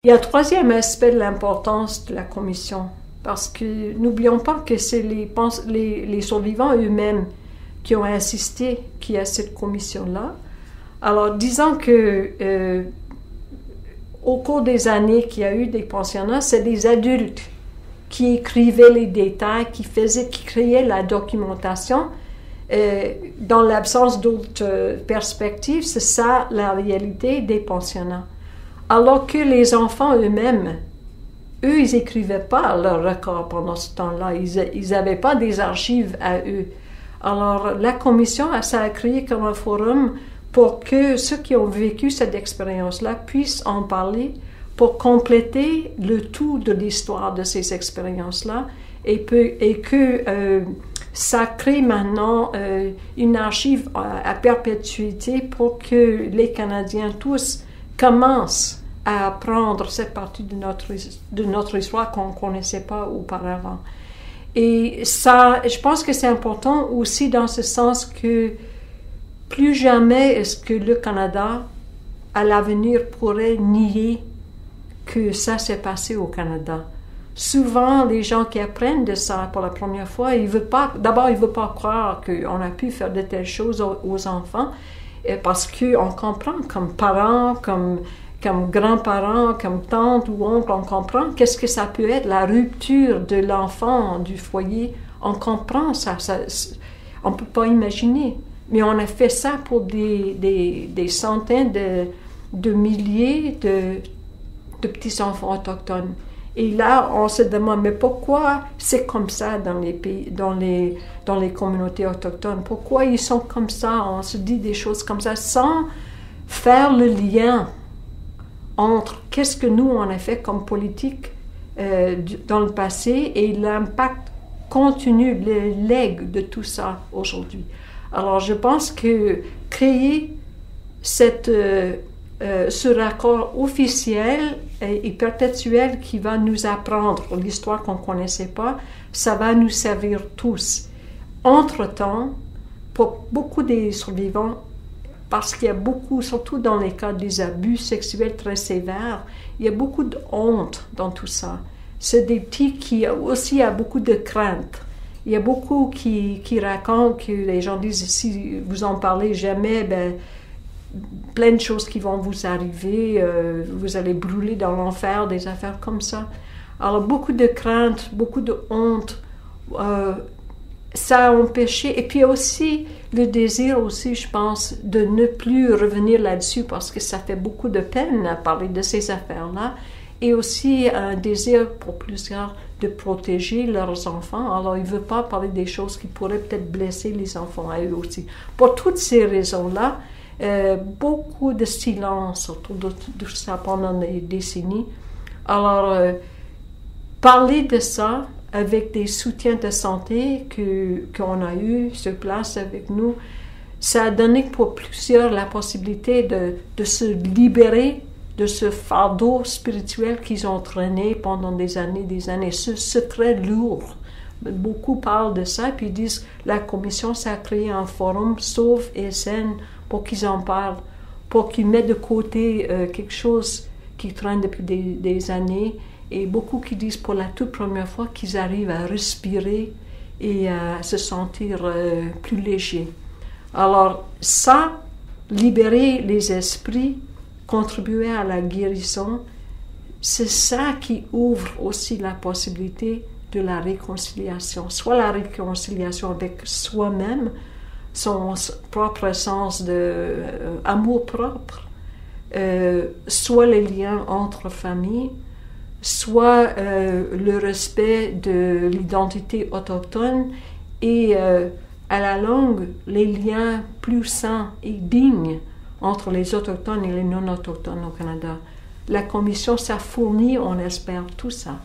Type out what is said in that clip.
Il y a un troisième aspect de l'importance de la commission, parce que n'oublions pas que c'est les survivants eux-mêmes qui ont insisté qu'il y a cette commission-là. Alors, disons que au cours des années qu'il y a eu des pensionnats, c'est des adultes qui écrivaient les détails, qui créaient la documentation. Dans l'absence d'autres perspectives, c'est ça la réalité des pensionnats. Alors que les enfants eux-mêmes, eux, ils n'écrivaient pas leurs records pendant ce temps-là. Ils n'avaient pas des archives à eux. Alors, la commission, ça a créé comme un forum pour que ceux qui ont vécu cette expérience-là puissent en parler pour compléter le tout de l'histoire de ces expériences-là et que ça crée maintenant une archive à perpétuité pour que les Canadiens tous commencent à apprendre cette partie de notre histoire qu'on ne connaissait pas auparavant. Et ça, je pense que c'est important aussi dans ce sens que plus jamais est-ce que le Canada, à l'avenir, pourrait nier que ça s'est passé au Canada. Souvent, les gens qui apprennent de ça pour la première fois, ils ne veulent pas croire qu'on a pu faire de telles choses aux enfants, parce qu'on comprend comme parents, comme grands-parents, comme tantes ou oncles, on comprend qu'est-ce que ça peut être, la rupture de l'enfant du foyer. On comprend ça on ne peut pas imaginer. Mais on a fait ça pour des centaines de milliers de petits-enfants autochtones. Et là, on se demande, mais pourquoi c'est comme ça dans les pays, dans les communautés autochtones? Pourquoi ils sont comme ça? On se dit des choses comme ça sans faire le lien entre qu'est-ce que nous, on a fait comme politique dans le passé et l'impact continu, le legs de tout ça aujourd'hui. Alors, je pense que créer ce raccord officiel et perpétuel qui va nous apprendre l'histoire qu'on ne connaissait pas, ça va nous servir tous. Entre-temps, pour beaucoup des survivants, parce qu'il y a beaucoup, surtout dans les cas des abus sexuels très sévères, il y a beaucoup de honte dans tout ça. C'est des petits qui aussi ont beaucoup de craintes. Il y a beaucoup qui racontent que les gens disent, si vous en parlez jamais, ben, plein de choses qui vont vous arriver, vous allez brûler dans l'enfer, des affaires comme ça. Alors, beaucoup de craintes, beaucoup de honte, ça a empêché. Et puis aussi, le désir aussi, je pense, de ne plus revenir là-dessus parce que ça fait beaucoup de peine à parler de ces affaires-là. Et aussi un désir pour plusieurs de protéger leurs enfants. Alors, ils ne veulent pas parler des choses qui pourraient peut-être blesser les enfants à eux aussi. Pour toutes ces raisons-là, beaucoup de silence autour de ça pendant des décennies. Alors, parler de ça avec des soutiens de santé qu'on a eu sur place avec nous, ça a donné pour plusieurs la possibilité de se libérer de ce fardeau spirituel qu'ils ont traîné pendant des années, ce secret lourd. Beaucoup parlent de ça, puis ils disent la commission, ça a créé un forum sauve et saine pour qu'ils en parlent, pour qu'ils mettent de côté quelque chose qui traîne depuis des années, et beaucoup qui disent pour la toute première fois qu'ils arrivent à respirer et à se sentir plus légers. Alors ça, libérer les esprits, contribuer à la guérison, c'est ça qui ouvre aussi la possibilité de la réconciliation, soit la réconciliation avec soi-même, son propre sens d'amour propre, soit les liens entre familles, soit le respect de l'identité autochtone et à la longue, les liens plus sains et dignes entre les Autochtones et les non-Autochtones au Canada. La Commission, ça fournit, on espère, tout ça.